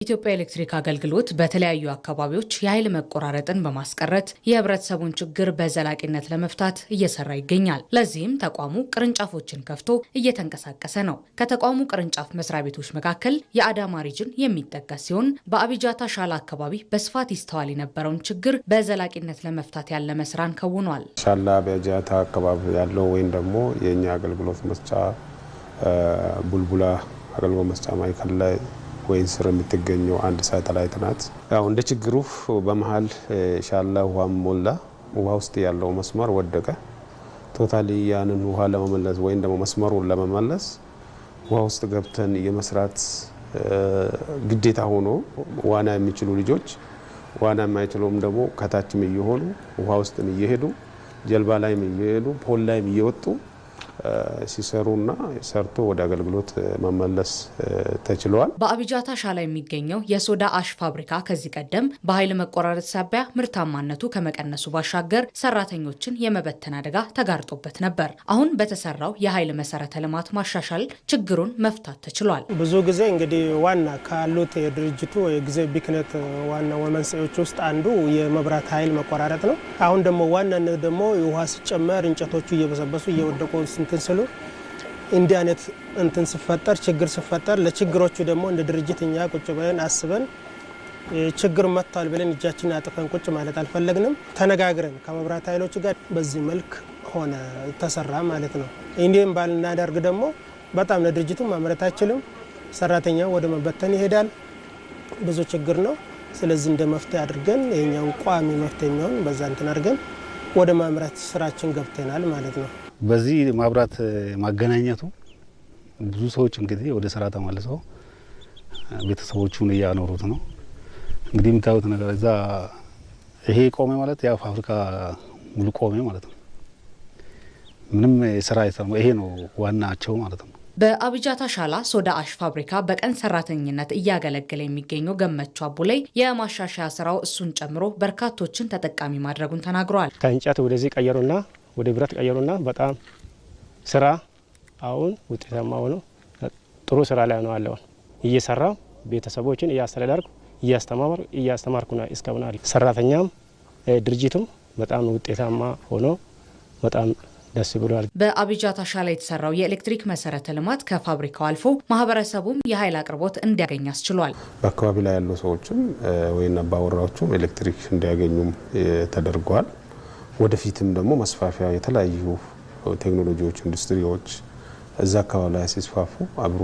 ኢትዮጵያ ኤሌክትሪክ አገልግሎት በተለያዩ አካባቢዎች የኃይል መቆራረጥን በማስቀረት የህብረተሰቡን ችግር በዘላቂነት ለመፍታት እየሰራ ይገኛል። ለዚህም ተቋሙ ቅርንጫፎችን ከፍቶ እየተንቀሳቀሰ ነው። ከተቋሙ ቅርንጫፍ መስሪያ ቤቶች መካከል የአዳማ ሪጅን የሚጠቀስ ሲሆን በአቢጃታ ሻላ አካባቢ በስፋት ይስተዋል የነበረውን ችግር በዘላቂነት ለመፍታት ያለመ ስራን ከውኗል። ሻላ አቢጃታ አካባቢ ያለው ወይም ደግሞ የኛ አገልግሎት መስጫ ቡልቡላ አገልግሎት መስጫ ማዕከል ላይ ወይን ስር የምትገኘው አንድ ሳተላይት ናት። ያው እንደ ችግሩ በመሃል ሻላ ውሃ ሞላ። ውሃ ውስጥ ያለው መስመር ወደቀ። ቶታሊ ያንን ውሃ ለመመለስ ወይም ደግሞ መስመሩን ለመመለስ ውሃ ውስጥ ገብተን የመስራት ግዴታ ሆኖ ዋና የሚችሉ ልጆች ዋና የማይችሉም ደግሞ ከታችም እየሆኑ ውሃ ውስጥም እየሄዱ ጀልባ ላይም እየሄዱ ፖል ላይም እየወጡ ሲሰሩና ሰርቶ ወደ አገልግሎት መመለስ ተችሏል። በአቢጃታ ሻላ የሚገኘው የሶዳ አሽ ፋብሪካ ከዚህ ቀደም በኃይል መቆራረጥ ሳቢያ ምርታማነቱ ከመቀነሱ ባሻገር ሰራተኞችን የመበተን አደጋ ተጋርጦበት ነበር። አሁን በተሰራው የኃይል መሰረተ ልማት ማሻሻል ችግሩን መፍታት ተችሏል። ብዙ ጊዜ እንግዲህ ዋና ካሉት የድርጅቱ የጊዜ ቢክነት ዋና መንስኤዎች ውስጥ አንዱ የመብራት ኃይል መቆራረጥ ነው። አሁን ደግሞ ዋናነት ደግሞ ውሃ ሲጨመር እንጨቶቹ እየበሰበሱ እየወደቁ እንትንስሉ እንዲህ አይነት እንትን ሲፈጠር ችግር ሲፈጠር ለችግሮቹ ደግሞ እንደ ድርጅት እኛ ቁጭ ብለን አስበን ችግር መጥቷል ብለን እጃችንን አጥፈን ቁጭ ማለት አልፈለግንም። ተነጋግረን ከመብራት ኃይሎች ጋር በዚህ መልክ ሆነ ተሰራ ማለት ነው። እንዲህም ባልናደርግ ደግሞ በጣም ለድርጅቱ ማምረት አይችልም። ሰራተኛ ወደ መበተን ይሄዳል። ብዙ ችግር ነው። ስለዚህ እንደ መፍትሄ አድርገን የኛው ቋሚ መፍትሄ የሚሆን በዛ እንትን አድርገን ወደ ማምረት ስራችን ገብተናል ማለት ነው። በዚህ ማብራት ማገናኘቱ ብዙ ሰዎች እንግዲህ ወደ ስራ ተመልሰው ቤተሰቦቹን እያኖሩት ነው። እንግዲህ የምታዩት ነገር እዛ ይሄ ቆሜ ማለት ያ ፋብሪካ ሙሉ ቆሜ ማለት ነው። ምንም ስራ አይሰራም። ይሄ ነው ዋናቸው ማለት ነው። በአቢጃታ ሻላ ሶዳ አሽ ፋብሪካ በቀን ሰራተኝነት እያገለገለ የሚገኘው ገመቹ አቡላይ የማሻሻያ ስራው እሱን ጨምሮ በርካቶችን ተጠቃሚ ማድረጉን ተናግሯል። ከእንጨት ወደዚህ ቀየሩና ወደ ብረት ቀየሩና በጣም ስራ አሁን ውጤታማ ሆኖ ጥሩ ስራ ላይ ነው ያለው። እየሰራው ቤተሰቦችን እያስተዳደርኩ እያስተማርኩ ነው እስከምናል። ሰራተኛም ድርጅቱም በጣም ውጤታማ ሆኖ በጣም ደስ ብሏል። በአቢጃታ ሻላ የተሰራው የኤሌክትሪክ መሰረተ ልማት ከፋብሪካው አልፎ ማህበረሰቡም የኃይል አቅርቦት እንዲያገኝ አስችሏል። በአካባቢ ላይ ያሉ ሰዎችም ወይና ባወራዎችም ኤሌክትሪክ እንዲያገኙም ተደርጓል። ወደፊትም ደግሞ መስፋፊያ የተለያዩ ቴክኖሎጂዎች ኢንዱስትሪዎች እዛ አካባቢ ላይ ሲስፋፉ አብሮ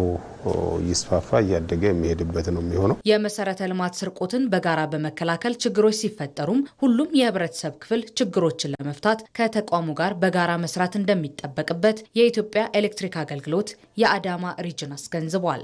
ይስፋፋ እያደገ የሚሄድበት ነው የሚሆነው። የመሰረተ ልማት ስርቆትን በጋራ በመከላከል ችግሮች ሲፈጠሩም ሁሉም የህብረተሰብ ክፍል ችግሮችን ለመፍታት ከተቋሙ ጋር በጋራ መስራት እንደሚጠበቅበት የኢትዮጵያ ኤሌክትሪክ አገልግሎት የአዳማ ሪጅን አስገንዝቧል።